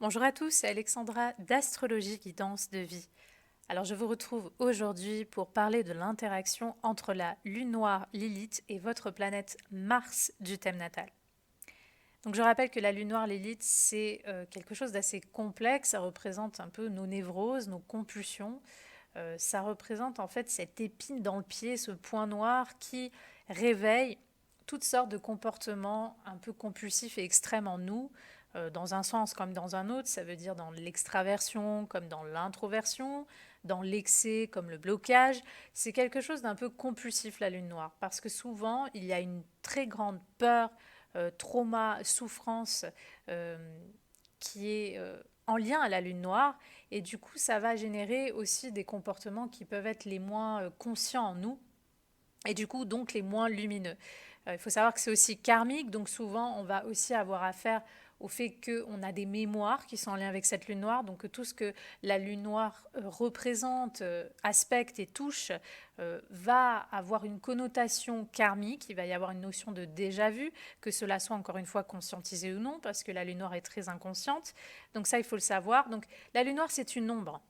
Bonjour à tous, c'est Alexandra d'Astrologie Guidance de Vie. Alors je vous retrouve aujourd'hui pour parler de l'interaction entre la lune noire Lilith et votre planète Mars du thème natal. Donc je rappelle que la lune noire Lilith, c'est quelque chose d'assez complexe, ça représente un peu nos névroses, nos compulsions. Ça représente en fait cette épine dans le pied, ce point noir qui réveille toutes sortes de comportements un peu compulsifs et extrêmes en nous, dans un sens comme dans un autre. Ça veut dire dans l'extraversion comme dans l'introversion, dans l'excès comme le blocage. C'est quelque chose d'un peu compulsif, la lune noire, parce que souvent il y a une très grande peur, trauma, souffrance euh, qui est en lien à la lune noire. Et du coup, ça va générer aussi des comportements qui peuvent être les moins conscients en nous et du coup donc les moins lumineux. Il faut savoir que c'est aussi karmique, donc souvent on va aussi avoir affaire au fait qu'on a des mémoires qui sont en lien avec cette lune noire, donc tout ce que la lune noire représente, aspecte et touche va avoir une connotation karmique, il va y avoir une notion de déjà-vu, que cela soit encore une fois conscientisé ou non, parce que la lune noire est très inconsciente, donc ça il faut le savoir. Donc la lune noire c'est une ombre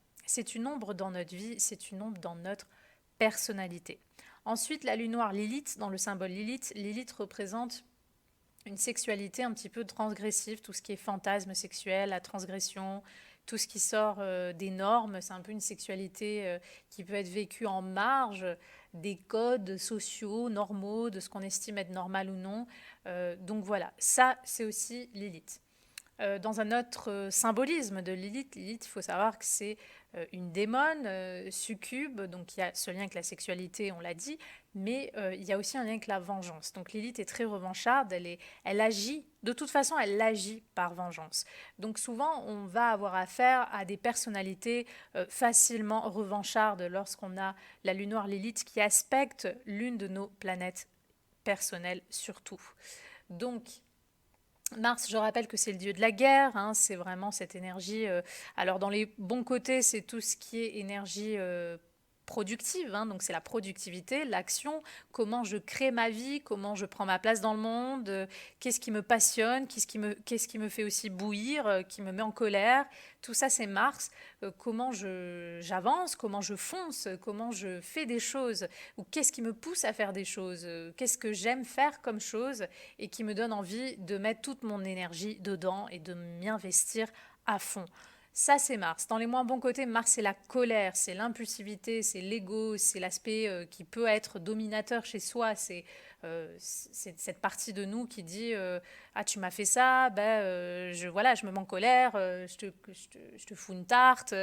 dans notre vie, c'est une ombre dans notre personnalité. Ensuite, la lune noire Lilith, dans le symbole Lilith, Lilith représente une sexualité un petit peu transgressive, tout ce qui est fantasme sexuel, la transgression, tout ce qui sort des normes. C'est un peu une sexualité qui peut être vécue en marge des codes sociaux, normaux, de ce qu'on estime être normal ou non. Donc voilà, ça c'est aussi Lilith. Dans un autre symbolisme de Lilith, Lilith, il faut savoir que c'est une démone, succube, donc il y a ce lien avec la sexualité, on l'a dit, mais il y a aussi un lien avec la vengeance. Donc Lilith est très revancharde, elle agit, de toute façon, elle agit par vengeance. Donc souvent, on va avoir affaire à des personnalités facilement revanchardes lorsqu'on a la lune noire Lilith qui aspecte l'une de nos planètes personnelles surtout. Donc, Mars, je rappelle que c'est le dieu de la guerre, hein, c'est vraiment cette énergie. Alors dans les bons côtés, c'est tout ce qui est énergie productive, hein, donc c'est la productivité, l'action, comment je crée ma vie, comment je prends ma place dans le monde, qu'est-ce qui me passionne, qu'est-ce qui me fait aussi bouillir, qui me met en colère. Tout ça, c'est Mars. Comment j'avance, comment je fonce, comment je fais des choses, ou qu'est-ce qui me pousse à faire des choses, qu'est-ce que j'aime faire comme chose et qui me donne envie de mettre toute mon énergie dedans et de m'y investir à fond. Ça, c'est Mars. Dans les moins bons côtés, Mars, c'est la colère, c'est l'impulsivité, c'est l'ego, c'est l'aspect qui peut être dominateur chez soi. C'est cette partie de nous qui dit ah, tu m'as fait ça, voilà, je me mets en colère, je te fous une tarte,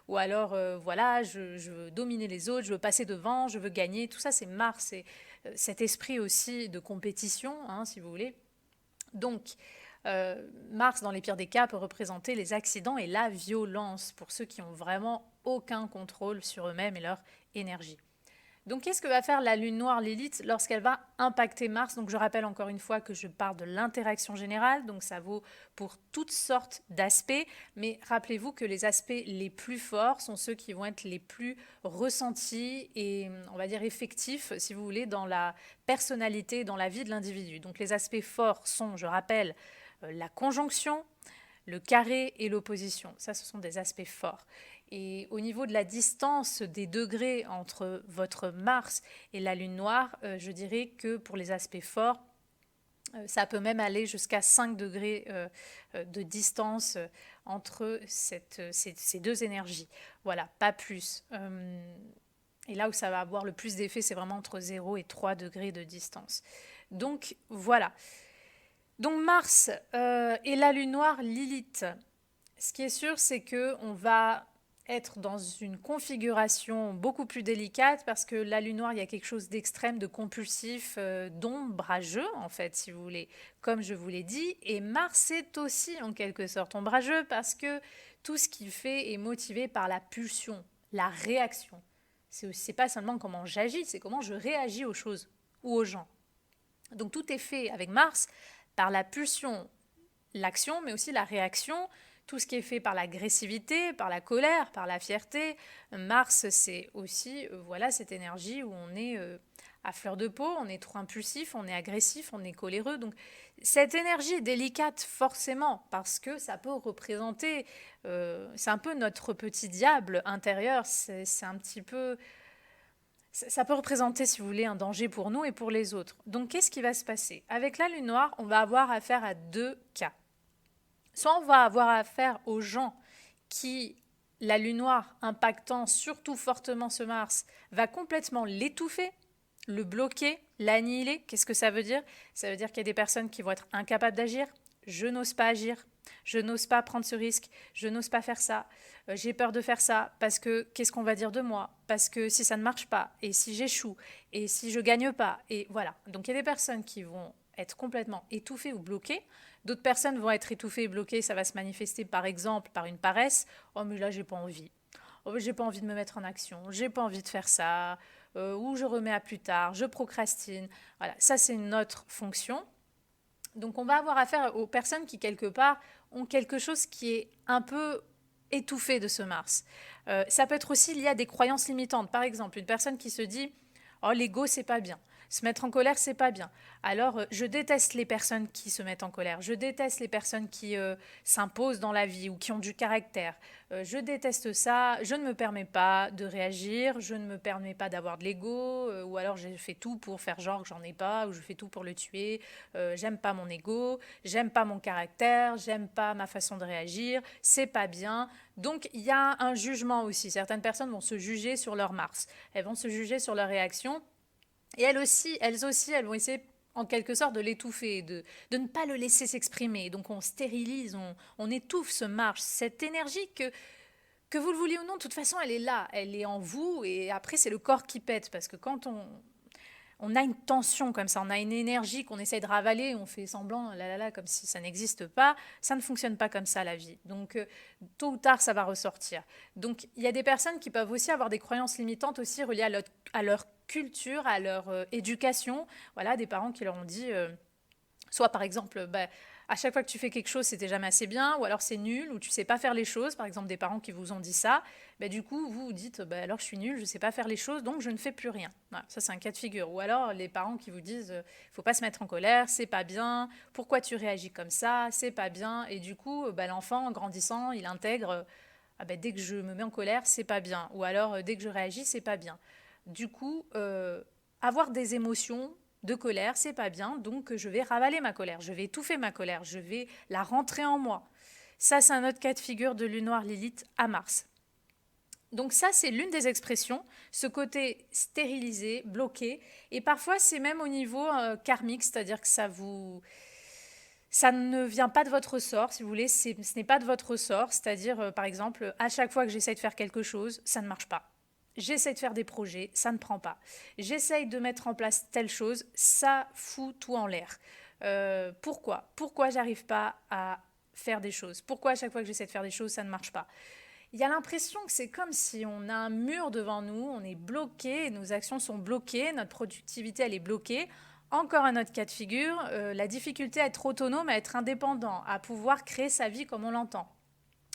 ou alors voilà, je veux dominer les autres, je veux passer devant, je veux gagner. Tout ça, c'est Mars. C'est cet esprit aussi de compétition, hein, si vous voulez. Donc, Mars, dans les pires des cas, peut représenter les accidents et la violence pour ceux qui ont vraiment aucun contrôle sur eux-mêmes et leur énergie. Donc, qu'est-ce que va faire la lune noire Lilith lorsqu'elle va impacter Mars? Donc, je rappelle encore une fois que je parle de l'interaction générale, donc ça vaut pour toutes sortes d'aspects, mais rappelez-vous que les aspects les plus forts sont ceux qui vont être les plus ressentis et, on va dire, effectifs, si vous voulez, dans la personnalité, dans la vie de l'individu. Donc, les aspects forts sont, je rappelle, la conjonction, le carré et l'opposition. Ça, ce sont des aspects forts. Et au niveau de la distance des degrés entre votre Mars et la Lune noire, je dirais que pour les aspects forts, ça peut même aller jusqu'à 5 degrés de distance entre ces deux énergies. Voilà, pas plus. Et là où ça va avoir le plus d'effet, c'est vraiment entre 0 et 3 degrés de distance. Donc voilà. Donc Mars et la Lune noire Lilith. Ce qui est sûr, c'est que on va être dans une configuration beaucoup plus délicate parce que la lune noire, il y a quelque chose d'extrême, de compulsif, d'ombrageux en fait, si vous voulez, comme je vous l'ai dit. Et Mars est aussi en quelque sorte ombrageux parce que tout ce qu'il fait est motivé par la pulsion, la réaction. C'est pas seulement comment j'agis, c'est comment je réagis aux choses ou aux gens. Donc tout est fait avec Mars par la pulsion, l'action, mais aussi la réaction, tout ce qui est fait par l'agressivité, par la colère, par la fierté. Mars, c'est aussi voilà cette énergie où on est à fleur de peau, on est trop impulsif, on est agressif, on est coléreux. Donc cette énergie est délicate forcément parce que ça peut représenter, c'est un peu notre petit diable intérieur, c'est un petit peu, ça peut représenter, si vous voulez, un danger pour nous et pour les autres. Donc qu'est-ce qui va se passer? Avec la lune noire, on va avoir affaire à deux cas. Soit on va avoir affaire aux gens qui, la lune noire impactant surtout fortement ce Mars, va complètement l'étouffer, le bloquer, l'annihiler. Qu'est-ce que ça veut dire? Ça veut dire qu'il y a des personnes qui vont être incapables d'agir. Je n'ose pas agir. Je n'ose pas prendre ce risque. Je n'ose pas faire ça. J'ai peur de faire ça parce que qu'est-ce qu'on va dire de moi? Parce que si ça ne marche pas, et si j'échoue, et si je gagne pas, et voilà. Donc il y a des personnes qui vont être complètement étouffées ou bloquées. D'autres personnes vont être étouffées et bloquées. Ça va se manifester par exemple par une paresse. Oh mais là j'ai pas envie. Oh, j'ai pas envie de me mettre en action. J'ai pas envie de faire ça. Ou je remets à plus tard. Je procrastine. Voilà, ça c'est notre fonction. Donc on va avoir affaire aux personnes qui quelque part ont quelque chose qui est un peu étouffé de ce Mars. Ça peut être aussi lié à des croyances limitantes. Par exemple, une personne qui se dit oh l'ego c'est pas bien. Se mettre en colère, c'est pas bien. Alors, je déteste les personnes qui se mettent en colère. Je déteste les personnes qui s'imposent dans la vie ou qui ont du caractère. Je déteste ça. Je ne me permets pas de réagir. Je ne me permets pas d'avoir de l'ego. Ou alors, je fais tout pour faire genre que j'en ai pas. Ou je fais tout pour le tuer. J'aime pas mon ego. J'aime pas mon caractère. J'aime pas ma façon de réagir. C'est pas bien. Donc, il y a un jugement aussi. Certaines personnes vont se juger sur leur Mars. Elles vont se juger sur leur réaction. Et elles aussi, elles vont essayer en quelque sorte de l'étouffer, de ne pas le laisser s'exprimer. Donc on stérilise, on étouffe ce Mars, cette énergie que vous le vouliez ou non, de toute façon elle est là, elle est en vous et après c'est le corps qui pète parce que quand on a une tension comme ça, on a une énergie qu'on essaie de ravaler, on fait semblant, comme si ça n'existe pas, ça ne fonctionne pas comme ça la vie. Donc tôt ou tard, ça va ressortir. Donc il y a des personnes qui peuvent aussi avoir des croyances limitantes aussi reliées à leur culture, à leur éducation. Voilà, des parents qui leur ont dit, soit par exemple, à chaque fois que tu fais quelque chose, c'était jamais assez bien, ou alors c'est nul, ou tu sais pas faire les choses. Par exemple, des parents qui vous ont dit ça, du coup, vous vous dites, alors je suis nul, je sais pas faire les choses, donc je ne fais plus rien. Voilà, ça, c'est un cas de figure. Ou alors les parents qui vous disent, faut pas se mettre en colère, c'est pas bien, pourquoi tu réagis comme ça, c'est pas bien. Et du coup, l'enfant, en grandissant, il intègre, dès que je me mets en colère, c'est pas bien. Ou alors, dès que je réagis, c'est pas bien. Du coup, avoir des émotions de colère, c'est pas bien, donc je vais ravaler ma colère, je vais étouffer ma colère, je vais la rentrer en moi. Ça, c'est un autre cas de figure de lune noire Lilith à Mars. Donc ça, c'est l'une des expressions, ce côté stérilisé, bloqué, et parfois c'est même au niveau karmique, c'est-à-dire que ça ne vient pas de votre ressort, si vous voulez, ce n'est pas de votre ressort, c'est-à-dire par exemple, à chaque fois que j'essaie de faire quelque chose, ça ne marche pas. J'essaie de faire des projets, ça ne prend pas. J'essaye de mettre en place telle chose, ça fout tout en l'air. Pourquoi j'arrive pas à faire des choses? Pourquoi à chaque fois que j'essaie de faire des choses, ça ne marche pas? Il y a l'impression que c'est comme si on a un mur devant nous, on est bloqué, nos actions sont bloquées, notre productivité elle est bloquée. Encore un autre cas de figure, la difficulté à être autonome, à être indépendant, à pouvoir créer sa vie comme on l'entend.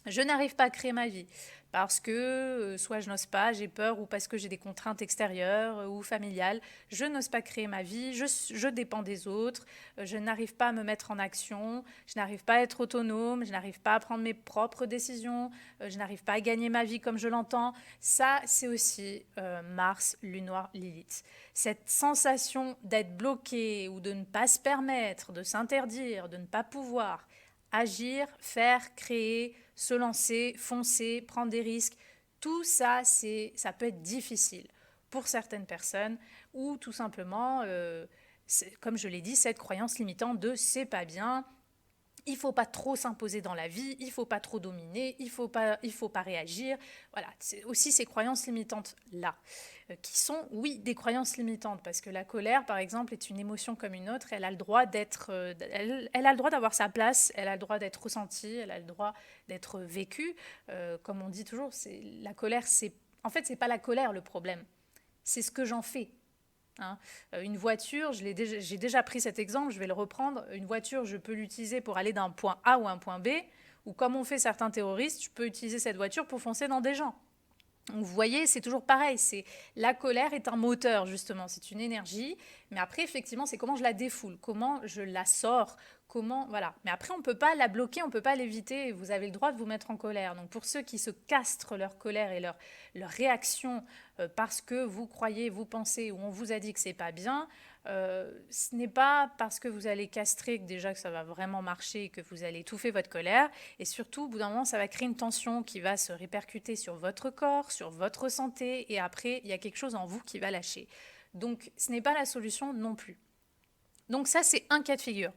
Je n'arrive pas à créer ma vie parce que soit je n'ose pas, j'ai peur, ou parce que j'ai des contraintes extérieures ou familiales. Je n'ose pas créer ma vie, je dépends des autres, je n'arrive pas à me mettre en action, je n'arrive pas à être autonome, je n'arrive pas à prendre mes propres décisions, je n'arrive pas à gagner ma vie comme je l'entends. Ça, c'est aussi Mars, Lune noire, Lilith. Cette sensation d'être bloqué ou de ne pas se permettre, de s'interdire, de ne pas pouvoir agir, faire, créer, se lancer, foncer, prendre des risques, tout ça, ça peut être difficile pour certaines personnes ou tout simplement, comme je l'ai dit, cette croyance limitante de c'est pas bien, il ne faut pas trop s'imposer dans la vie, il ne faut pas trop dominer, il ne faut pas réagir. Voilà, c'est aussi ces croyances limitantes-là, qui sont, oui, des croyances limitantes, parce que la colère, par exemple, est une émotion comme une autre, elle a le droit d'être, elle a le droit d'avoir sa place, elle a le droit d'être ressentie, elle a le droit d'être vécue. Comme on dit toujours, la colère, en fait, c'est pas la colère le problème, c'est ce que j'en fais. Hein. Une voiture, j'ai déjà pris cet exemple, je vais le reprendre. Une voiture, je peux l'utiliser pour aller d'un point A ou un point B, ou comme ont fait certains terroristes, je peux utiliser cette voiture pour foncer dans des gens. Donc, vous voyez, c'est toujours pareil. La colère est un moteur, justement. C'est une énergie. Mais après, effectivement, c'est comment je la défoule, comment je la sors, comment. Voilà. Mais après, on ne peut pas la bloquer, on ne peut pas l'éviter. Vous avez le droit de vous mettre en colère. Donc, pour ceux qui se castrent leur colère et leur réaction parce que vous croyez, vous pensez ou on vous a dit que c'est pas bien, ce n'est pas parce que vous allez castrer que déjà que ça va vraiment marcher et que vous allez étouffer votre colère. Et surtout, au bout d'un moment, ça va créer une tension qui va se répercuter sur votre corps, sur votre santé. Et après, il y a quelque chose en vous qui va lâcher. Donc, ce n'est pas la solution non plus. Donc ça, c'est un cas de figure.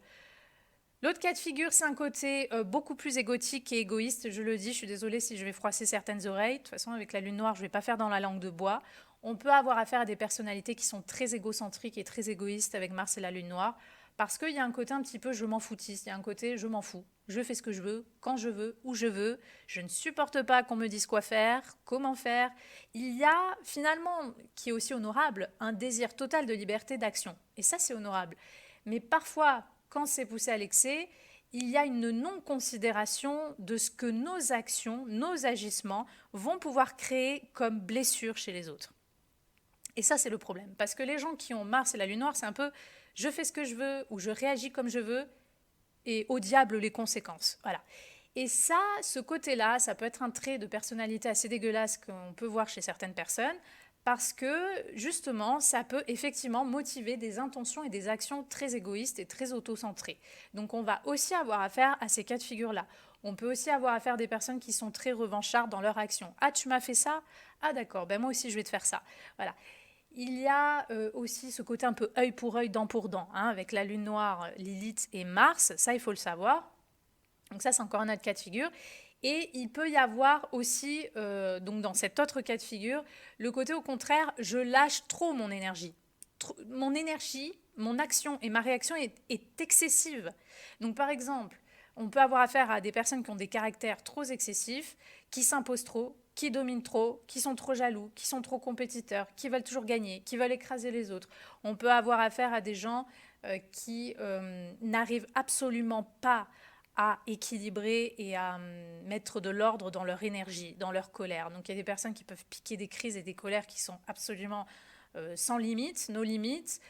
L'autre cas de figure, c'est un côté beaucoup plus égotique et égoïste. Je le dis, je suis désolée si je vais froisser certaines oreilles. De toute façon, avec la lune noire, je ne vais pas faire dans la langue de bois. On peut avoir affaire à des personnalités qui sont très égocentriques et très égoïstes avec Mars et la lune noire. Parce qu'il y a un côté un petit peu je m'en foutiste. Il y a un côté je m'en fous. Je fais ce que je veux, quand je veux, où je veux. Je ne supporte pas qu'on me dise quoi faire, comment faire. Il y a finalement, qui est aussi honorable, un désir total de liberté d'action. Et ça, c'est honorable. Mais parfois, quand c'est poussé à l'excès, il y a une non-considération de ce que nos actions, nos agissements vont pouvoir créer comme blessure chez les autres. Et ça, c'est le problème. Parce que les gens qui ont Mars et la Lune noire, c'est un peu je fais ce que je veux ou je réagis comme je veux et au diable les conséquences. Voilà. Et ça, ce côté-là, ça peut être un trait de personnalité assez dégueulasse qu'on peut voir chez certaines personnes parce que justement, ça peut effectivement motiver des intentions et des actions très égoïstes et très auto-centrées. Donc on va aussi avoir affaire à ces cas de figure-là. On peut aussi avoir affaire à des personnes qui sont très revanchardes dans leur action. Ah, tu m'as fait ça? Ah d'accord, ben moi aussi je vais te faire ça. Voilà. Il y a aussi ce côté un peu œil pour œil, dent pour dent, hein, avec la lune noire, Lilith et Mars, ça il faut le savoir. Donc ça c'est encore un autre cas de figure. Et il peut y avoir aussi, donc dans cet autre cas de figure, le côté au contraire, je lâche trop mon énergie. Mon énergie, mon action et ma réaction est excessive. Donc par exemple, on peut avoir affaire à des personnes qui ont des caractères trop excessifs, qui s'imposent trop, qui dominent trop, qui sont trop jaloux, qui sont trop compétiteurs, qui veulent toujours gagner, qui veulent écraser les autres. On peut avoir affaire à des gens qui n'arrivent absolument pas à équilibrer et à mettre de l'ordre dans leur énergie, dans leur colère. Donc il y a des personnes qui peuvent piquer des crises et des colères qui sont absolument sans limite, nos limites.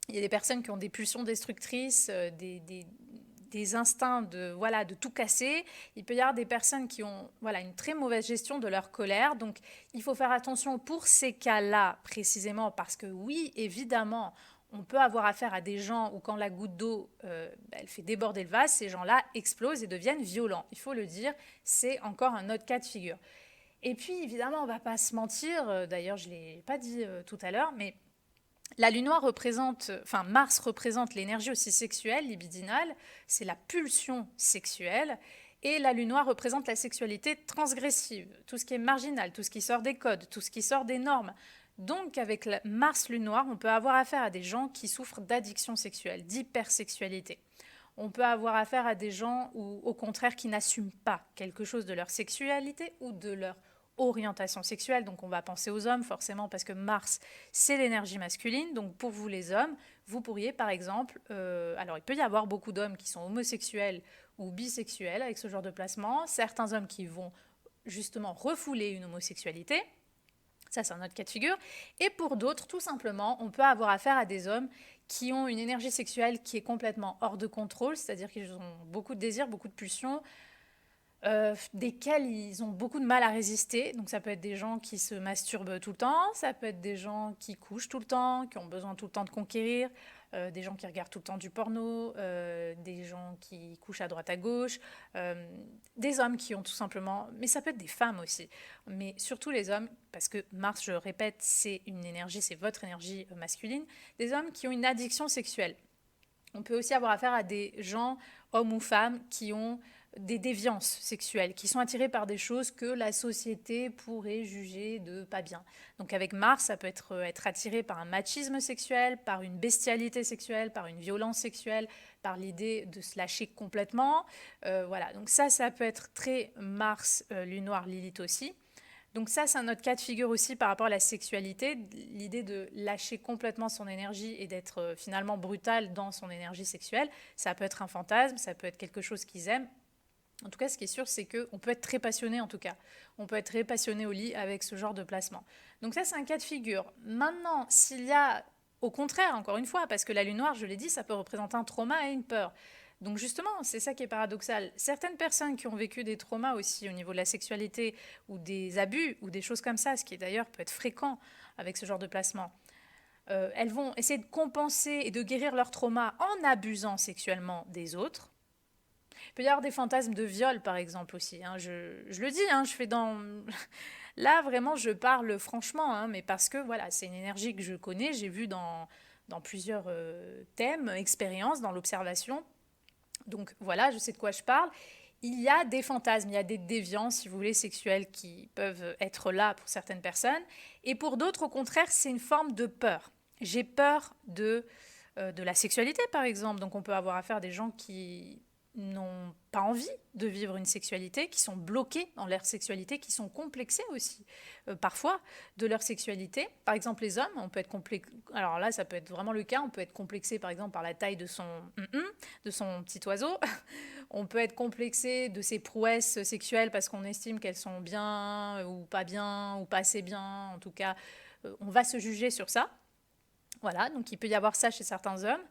Il y a des personnes qui ont des pulsions destructrices, des instincts de tout casser. Il peut y avoir des personnes qui ont une très mauvaise gestion de leur colère. Donc, il faut faire attention pour ces cas-là précisément parce que oui, évidemment, on peut avoir affaire à des gens où quand la goutte d'eau elle fait déborder le vase, ces gens-là explosent et deviennent violents. Il faut le dire, c'est encore un autre cas de figure. Et puis, évidemment, on ne va pas se mentir. D'ailleurs, je ne l'ai pas dit tout à l'heure, mais la lune noire Mars représente l'énergie aussi sexuelle, libidinale, c'est la pulsion sexuelle, et la lune noire représente la sexualité transgressive, tout ce qui est marginal, tout ce qui sort des codes, tout ce qui sort des normes. Donc avec la Mars lune noire, on peut avoir affaire à des gens qui souffrent d'addiction sexuelle, d'hypersexualité. On peut avoir affaire à des gens au contraire qui n'assument pas quelque chose de leur sexualité ou de leur orientation sexuelle. Donc on va penser aux hommes forcément parce que Mars, c'est l'énergie masculine. Donc pour vous les hommes, vous pourriez par exemple, alors il peut y avoir beaucoup d'hommes qui sont homosexuels ou bisexuels avec ce genre de placement. Certains hommes qui vont justement refouler une homosexualité. Ça, c'est un autre cas de figure. Et pour d'autres, tout simplement, on peut avoir affaire à des hommes qui ont une énergie sexuelle qui est complètement hors de contrôle, c'est-à-dire qu'ils ont beaucoup de désirs, beaucoup de pulsions, desquels ils ont beaucoup de mal à résister. Donc ça peut être des gens qui se masturbent tout le temps, ça peut être des gens qui couchent tout le temps, qui ont besoin tout le temps de conquérir, des gens qui regardent tout le temps du porno, des gens qui couchent à droite à gauche, des hommes qui ont tout simplement, mais ça peut être des femmes aussi, mais surtout les hommes, parce que Mars, je le répète, c'est une énergie, c'est votre énergie masculine, des hommes qui ont une addiction sexuelle. On peut aussi avoir affaire à des gens, hommes ou femmes, qui ont des déviances sexuelles, qui sont attirés par des choses que la société pourrait juger de pas bien. Donc avec Mars, ça peut être attiré par un machisme sexuel, par une bestialité sexuelle, par une violence sexuelle, par l'idée de se lâcher complètement. Voilà, donc ça peut être très Mars, Lune noire, Lilith aussi. Donc ça, c'est un autre cas de figure aussi par rapport à la sexualité, l'idée de lâcher complètement son énergie et d'être finalement brutal dans son énergie sexuelle. Ça peut être un fantasme, ça peut être quelque chose qu'ils aiment. En tout cas, ce qui est sûr, c'est qu'on peut être très passionné en tout cas. On peut être très passionné au lit avec ce genre de placement. Donc ça, c'est un cas de figure. Maintenant, s'il y a, au contraire, encore une fois, parce que la lune noire, je l'ai dit, ça peut représenter un trauma et une peur. Donc justement, c'est ça qui est paradoxal. Certaines personnes qui ont vécu des traumas aussi au niveau de la sexualité ou des abus ou des choses comme ça, ce qui d'ailleurs peut être fréquent avec ce genre de placement, elles vont essayer de compenser et de guérir leur trauma en abusant sexuellement des autres. Il peut y avoir des fantasmes de viol, par exemple, aussi. Hein. Je le dis, hein, je fais dans... Là, vraiment, je parle franchement, hein, mais parce que, voilà, c'est une énergie que je connais, j'ai vu dans plusieurs thèmes, expériences, dans l'observation. Donc, voilà, je sais de quoi je parle. Il y a des fantasmes, il y a des déviances, si vous voulez, sexuelles qui peuvent être là pour certaines personnes. Et pour d'autres, au contraire, c'est une forme de peur. J'ai peur de la sexualité, par exemple. Donc, on peut avoir affaire à des gens qui n'ont pas envie de vivre une sexualité, qui sont bloqués dans leur sexualité, qui sont complexés aussi, parfois, de leur sexualité. Par exemple, les hommes, on peut être complexé. Alors là, ça peut être vraiment le cas. On peut être complexé, par exemple, par la taille de son petit oiseau. On peut être complexé de ses prouesses sexuelles parce qu'on estime qu'elles sont bien ou pas assez bien. En tout cas, on va se juger sur ça. Voilà, donc il peut y avoir ça chez certains hommes,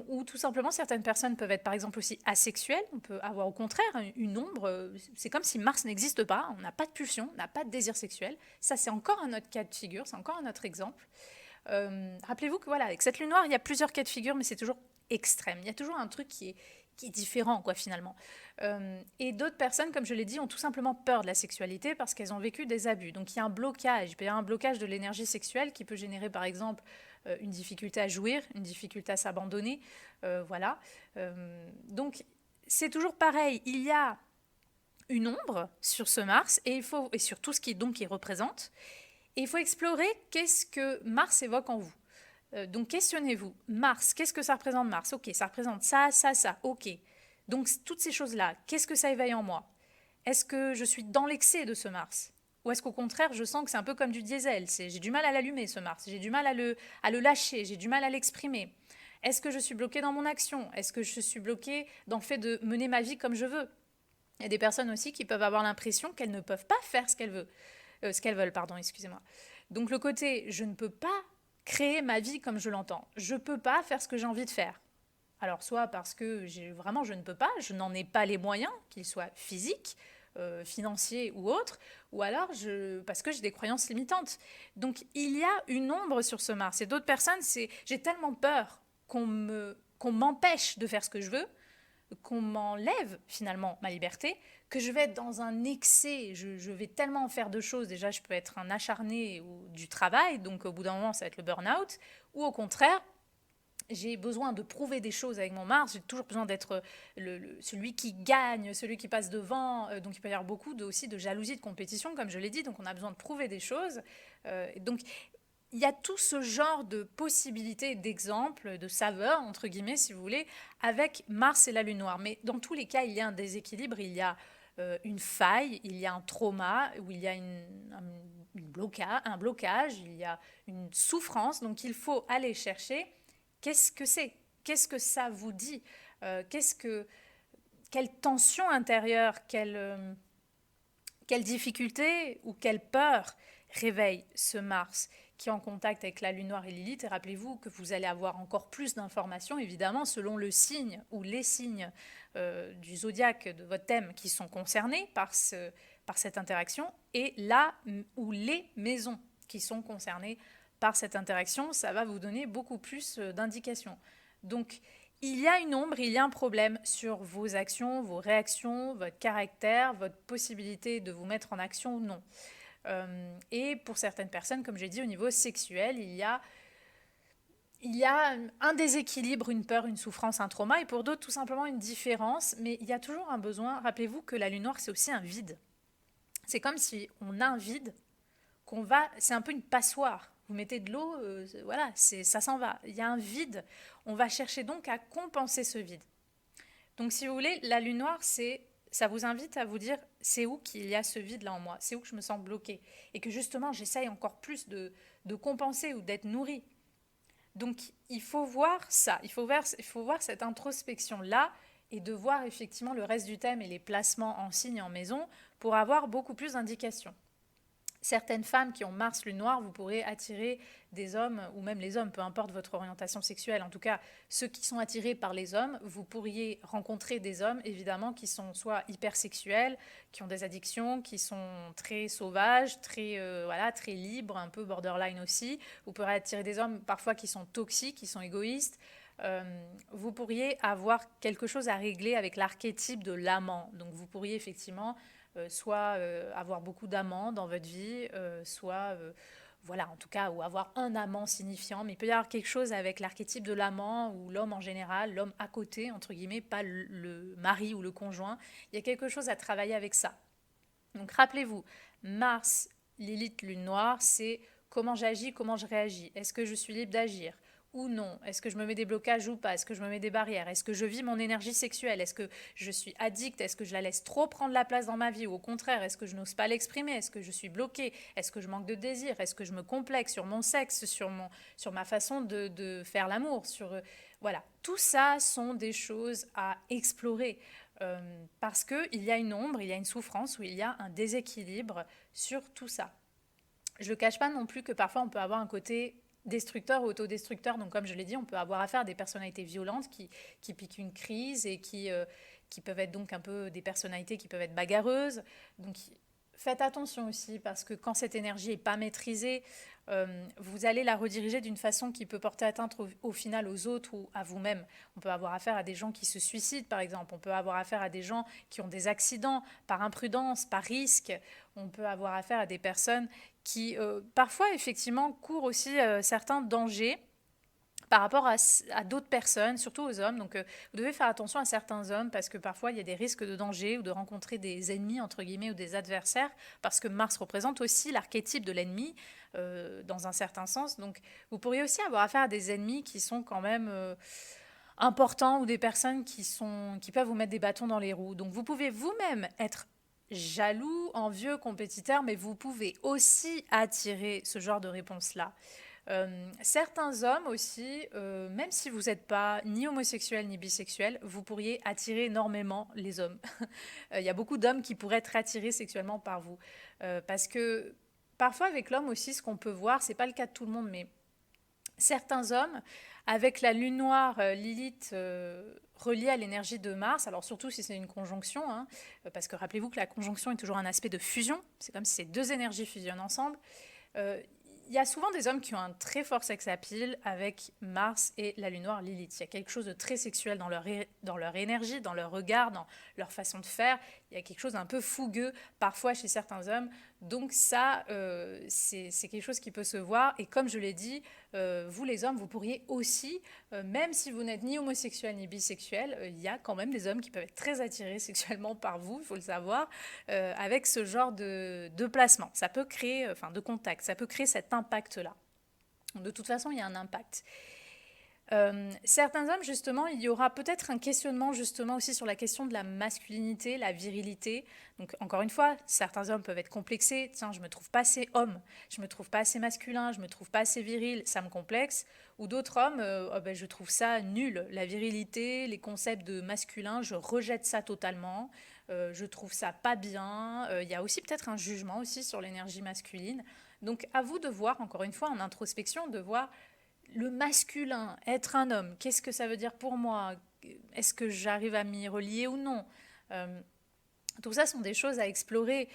ou tout simplement certaines personnes peuvent être par exemple aussi asexuelles, on peut avoir au contraire une ombre, c'est comme si Mars n'existe pas, on n'a pas de pulsion, on n'a pas de désir sexuel, ça c'est encore un autre cas de figure, c'est encore un autre exemple. Rappelez-vous que voilà, avec cette lune noire, il y a plusieurs cas de figure, mais c'est toujours extrême, il y a toujours un truc qui est différent, quoi, finalement. Et d'autres personnes, comme je l'ai dit, ont tout simplement peur de la sexualité parce qu'elles ont vécu des abus. Donc il y a un blocage, il peut y avoir un blocage de l'énergie sexuelle qui peut générer, par exemple, une difficulté à jouir, une difficulté à s'abandonner, voilà. Donc c'est toujours pareil, il y a une ombre sur ce Mars et sur tout ce qui donc il représente. Et il faut explorer qu'est-ce que Mars évoque en vous. Donc questionnez-vous, Mars, qu'est-ce que ça représente Mars? Ok, ça représente ça, ça, ça, ok. Donc toutes ces choses-là, qu'est-ce que ça éveille en moi? Est-ce que je suis dans l'excès de ce Mars? Ou est-ce qu'au contraire, je sens que c'est un peu comme du diesel, j'ai du mal à l'allumer ce Mars, j'ai du mal à le lâcher, j'ai du mal à l'exprimer. Est-ce que je suis bloquée dans mon action? Est-ce que je suis bloquée dans le fait de mener ma vie comme je veux? Il y a des personnes aussi qui peuvent avoir l'impression qu'elles ne peuvent pas faire ce qu'elles veulent, pardon, excusez-moi. Donc le côté, je ne peux pas créer ma vie comme je l'entends. Je ne peux pas faire ce que j'ai envie de faire. Alors soit parce que vraiment je ne peux pas, je n'en ai pas les moyens, qu'ils soient physiques, financiers ou autres, ou alors parce que j'ai des croyances limitantes. Donc il y a une ombre sur ce Mars. Et d'autres personnes, j'ai tellement peur qu'on m'empêche de faire ce que je veux, qu'on m'enlève finalement ma liberté, que je vais être dans un excès, je vais tellement faire de choses, déjà je peux être un acharné ou du travail, donc au bout d'un moment ça va être le burn-out, ou au contraire, j'ai besoin de prouver des choses avec mon Mars, j'ai toujours besoin d'être celui qui gagne, celui qui passe devant, donc il peut y avoir beaucoup aussi de jalousie, de compétition, comme je l'ai dit, donc on a besoin de prouver des choses. Donc il y a tout ce genre de possibilités, d'exemples, de saveurs, entre guillemets, si vous voulez, avec Mars et la Lune noire. Mais dans tous les cas, il y a un déséquilibre, il y a une faille, il y a un trauma, où il y a un blocage, il y a une souffrance. Donc il faut aller chercher qu'est-ce que c'est, qu'est-ce que ça vous dit, quelle tension intérieure, quelle difficulté ou quelle peur réveille ce Mars qui est en contact avec la Lune noire et Lilith. Et rappelez-vous que vous allez avoir encore plus d'informations, évidemment, selon le signe ou les signes du zodiaque de votre thème qui sont concernés par cette interaction, et là ou les maisons qui sont concernées par cette interaction, ça va vous donner beaucoup plus d'indications. Donc, il y a une ombre, il y a un problème sur vos actions, vos réactions, votre caractère, votre possibilité de vous mettre en action ou non. Et pour certaines personnes, comme j'ai dit, au niveau sexuel, il y a un déséquilibre, une peur, une souffrance, un trauma, et pour d'autres, tout simplement une différence, mais il y a toujours un besoin. Rappelez-vous que la lune noire, c'est aussi un vide. C'est comme si on a un vide, c'est un peu une passoire. Vous mettez de l'eau, voilà, ça s'en va. Il y a un vide. On va chercher donc à compenser ce vide. Donc, si vous voulez, la lune noire, ça vous invite à vous dire, c'est où qu'il y a ce vide-là en moi, c'est où que je me sens bloquée, et que justement, j'essaye encore plus de compenser ou d'être nourrie. Donc, il faut voir ça, il faut voir cette introspection-là, et de voir effectivement le reste du thème et les placements en signe en maison pour avoir beaucoup plus d'indications. Certaines femmes qui ont Mars Lune Noire, vous pourrez attirer des hommes, ou même les hommes, peu importe votre orientation sexuelle. En tout cas, ceux qui sont attirés par les hommes, vous pourriez rencontrer des hommes, évidemment, qui sont soit hypersexuels, qui ont des addictions, qui sont très sauvages, très libres, un peu borderline aussi. Vous pourrez attirer des hommes parfois qui sont toxiques, qui sont égoïstes. Vous pourriez avoir quelque chose à régler avec l'archétype de l'amant. Donc vous pourriez effectivement soit avoir beaucoup d'amants dans votre vie, soit, voilà, en tout cas, ou avoir un amant signifiant. Mais il peut y avoir quelque chose avec l'archétype de l'amant ou l'homme en général, l'homme à côté, entre guillemets, pas le mari ou le conjoint. Il y a quelque chose à travailler avec ça. Donc rappelez-vous, Mars, Lilith, Lune Noire, c'est comment j'agis, comment je réagis. Est-ce que je suis libre d'agir ou non? Est-ce que je me mets des blocages ou pas? Est-ce que je me mets des barrières? Est-ce que je vis mon énergie sexuelle? Est-ce que je suis addict? Est-ce que je la laisse trop prendre la place dans ma vie? Ou au contraire, est-ce que je n'ose pas l'exprimer? Est-ce que je suis bloquée? Est-ce que je manque de désir? Est-ce que je me complexe sur mon sexe, sur ma façon de faire l'amour? Voilà, tout ça sont des choses à explorer. Parce qu'il y a une ombre, il y a une souffrance, ou il y a un déséquilibre sur tout ça. Je ne le cache pas non plus que parfois on peut avoir un côté destructeur ou autodestructeur. Donc comme je l'ai dit, on peut avoir affaire à des personnalités violentes qui piquent une crise et qui peuvent être donc un peu des personnalités qui peuvent être bagarreuses. Donc faites attention aussi parce que quand cette énergie n'est pas maîtrisée, vous allez la rediriger d'une façon qui peut porter atteinte au final aux autres ou à vous-même. On peut avoir affaire à des gens qui se suicident par exemple, on peut avoir affaire à des gens qui ont des accidents par imprudence, par risque, on peut avoir affaire à des personnes qui parfois effectivement courent aussi certains dangers par rapport à d'autres personnes, surtout aux hommes. Donc vous devez faire attention à certains hommes parce que parfois il y a des risques de danger ou de rencontrer des ennemis entre guillemets ou des adversaires parce que Mars représente aussi l'archétype de l'ennemi dans un certain sens. Donc vous pourriez aussi avoir affaire à des ennemis qui sont quand même importants ou des personnes qui peuvent vous mettre des bâtons dans les roues. Donc vous pouvez vous-même être jaloux, envieux, compétiteur, mais vous pouvez aussi attirer ce genre de réponse-là. Certains hommes aussi, même si vous n'êtes pas ni homosexuel ni bisexuel, vous pourriez attirer énormément les hommes. Il y a beaucoup d'hommes qui pourraient être attirés sexuellement par vous. Parce que parfois avec l'homme aussi, ce qu'on peut voir, c'est pas le cas de tout le monde, mais certains hommes, avec la lune noire Lilith reliée à l'énergie de Mars, alors surtout si c'est une conjonction, hein, parce que rappelez-vous que la conjonction est toujours un aspect de fusion, c'est comme si ces deux énergies fusionnent ensemble. Il y a souvent des hommes qui ont un très fort sex appeal avec Mars et la lune noire Lilith. Il y a quelque chose de très sexuel dans leur énergie, dans leur regard, dans leur façon de faire. Il y a quelque chose d'un peu fougueux parfois chez certains hommes. Donc ça, c'est quelque chose qui peut se voir. Et comme je l'ai dit, vous les hommes, vous pourriez aussi, même si vous n'êtes ni homosexuel ni bisexuel, il y a quand même des hommes qui peuvent être très attirés sexuellement par vous, il faut le savoir, avec ce genre de placement. Ça peut créer, de contact, ça peut créer cet impact-là. De toute façon, il y a un impact. Certains hommes, justement, il y aura peut-être un questionnement justement aussi sur la question de la masculinité, la virilité. Donc encore une fois, certains hommes peuvent être complexés. Tiens, je me trouve pas assez homme, je me trouve pas assez masculin, je me trouve pas assez viril, ça me complexe. Ou d'autres hommes, je trouve ça nul. La virilité, les concepts de masculin, je rejette ça totalement. Je trouve ça pas bien. Il y a aussi peut-être un jugement aussi sur l'énergie masculine. Donc à vous de voir, encore une fois, en introspection, de voir le masculin, être un homme, qu'est-ce que ça veut dire pour moi? Est-ce que j'arrive à m'y relier ou non? Tout ça sont des choses à explorer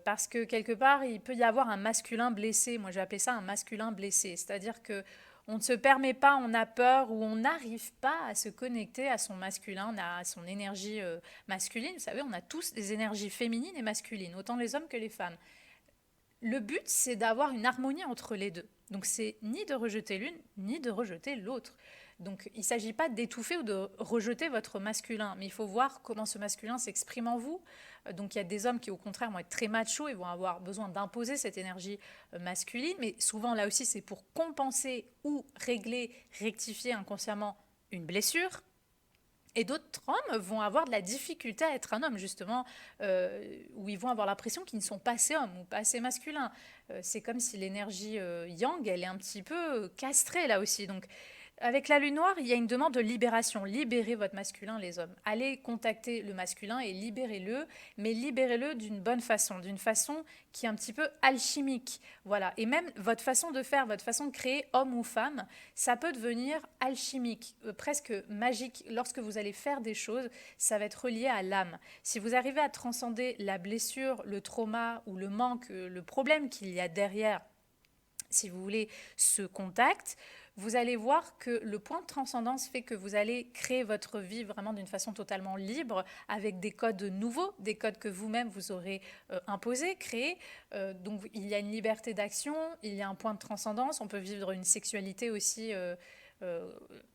parce que quelque part, il peut y avoir un masculin blessé. Moi, j'ai appelé ça un masculin blessé. C'est-à-dire que on ne se permet pas, on a peur ou on n'arrive pas à se connecter à son masculin, à son énergie masculine. Vous savez, on a tous des énergies féminines et masculines, autant les hommes que les femmes. Le but, c'est d'avoir une harmonie entre les deux. Donc, c'est ni de rejeter l'une, ni de rejeter l'autre. Donc, il ne s'agit pas d'étouffer ou de rejeter votre masculin, mais il faut voir comment ce masculin s'exprime en vous. Donc, il y a des hommes qui, au contraire, vont être très machos et vont avoir besoin d'imposer cette énergie masculine, mais souvent, là aussi, c'est pour compenser ou régler, rectifier inconsciemment une blessure. Et d'autres hommes vont avoir de la difficulté à être un homme, justement, où ils vont avoir l'impression qu'ils ne sont pas assez hommes ou pas assez masculins. C'est comme si l'énergie yang, elle est un petit peu castrée là aussi. Donc, Avec la lune noire, il y a une demande de libération. Libérez votre masculin, les hommes. Allez contacter le masculin et libérez-le, mais libérez-le d'une bonne façon, d'une façon qui est un petit peu alchimique. Voilà. Et même votre façon de faire, votre façon de créer, homme ou femme, ça peut devenir alchimique, presque magique. Lorsque vous allez faire des choses, ça va être relié à l'âme. Si vous arrivez à transcender la blessure, le trauma ou le manque, le problème qu'il y a derrière, si vous voulez, ce contact, vous allez voir que le point de transcendance fait que vous allez créer votre vie vraiment d'une façon totalement libre, avec des codes nouveaux, des codes que vous-même vous aurez imposés, créés. Donc il y a une liberté d'action, il y a un point de transcendance, on peut vivre une sexualité aussi...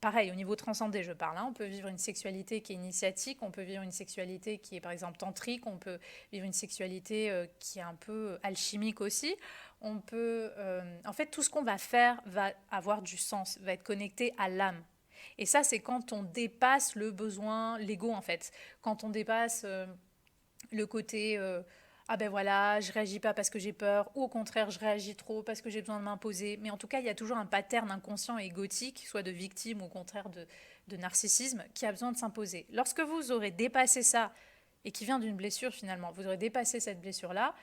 pareil, au niveau transcendé, je parle. Hein, on peut vivre une sexualité qui est initiatique, on peut vivre une sexualité qui est par exemple tantrique, on peut vivre une sexualité qui est un peu alchimique aussi. On peut, en fait, tout ce qu'on va faire va avoir du sens, va être connecté à l'âme. Et ça, c'est quand on dépasse le besoin, l'ego en fait. Quand on dépasse le côté ah ben voilà, je réagis pas parce que j'ai peur, ou au contraire, je réagis trop parce que j'ai besoin de m'imposer. Mais en tout cas, il y a toujours un pattern inconscient et égotique, soit de victime ou au contraire de narcissisme, qui a besoin de s'imposer. Lorsque vous aurez dépassé ça, et qui vient d'une blessure finalement, vous aurez dépassé cette blessure-là,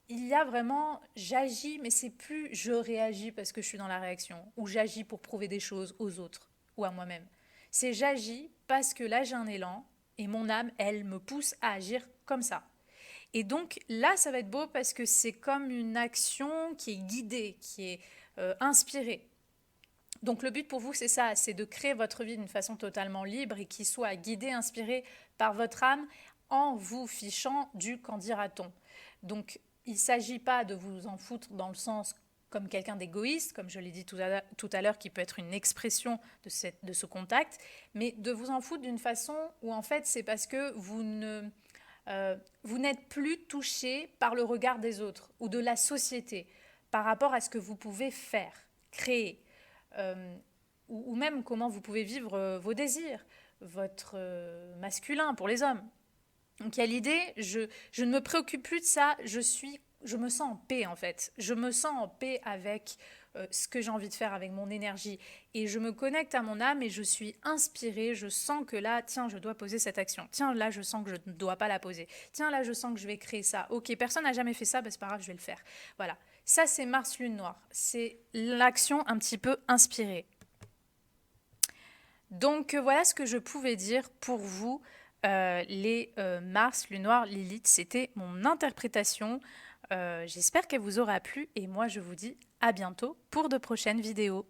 il y a vraiment j'agis, mais c'est plus je réagis parce que je suis dans la réaction, ou j'agis pour prouver des choses aux autres ou à moi-même. C'est j'agis parce que là j'ai un élan, et mon âme, elle, me pousse à agir comme ça. Et donc là, ça va être beau parce que c'est comme une action qui est guidée, qui est inspirée. Donc le but pour vous, c'est ça, c'est de créer votre vie d'une façon totalement libre et qui soit guidée, inspirée par votre âme en vous fichant du qu'en dira-t-on. Donc il ne s'agit pas de vous en foutre dans le sens comme quelqu'un d'égoïste, comme je l'ai dit tout à l'heure, qui peut être une expression de ce contact, mais de vous en foutre d'une façon où en fait c'est parce que vous n'êtes plus touché par le regard des autres ou de la société par rapport à ce que vous pouvez faire, créer, ou même comment vous pouvez vivre vos désirs, votre masculin pour les hommes. Donc il y a l'idée, je ne me préoccupe plus de ça, je me sens en paix en fait. Je me sens en paix avec ce que j'ai envie de faire, avec mon énergie. Et je me connecte à mon âme et je suis inspirée, je sens que là, tiens, je dois poser cette action. Tiens, là, je sens que je ne dois pas la poser. Tiens, là, je sens que je vais créer ça. Ok, personne n'a jamais fait ça, bah, c'est pas grave, je vais le faire. Voilà. Ça, c'est Mars Lune Noire. C'est l'action un petit peu inspirée. Donc voilà ce que je pouvais dire pour vous, les Mars, Lune Noire, Lilith. C'était mon interprétation. J'espère qu'elle vous aura plu et moi je vous dis à bientôt pour de prochaines vidéos.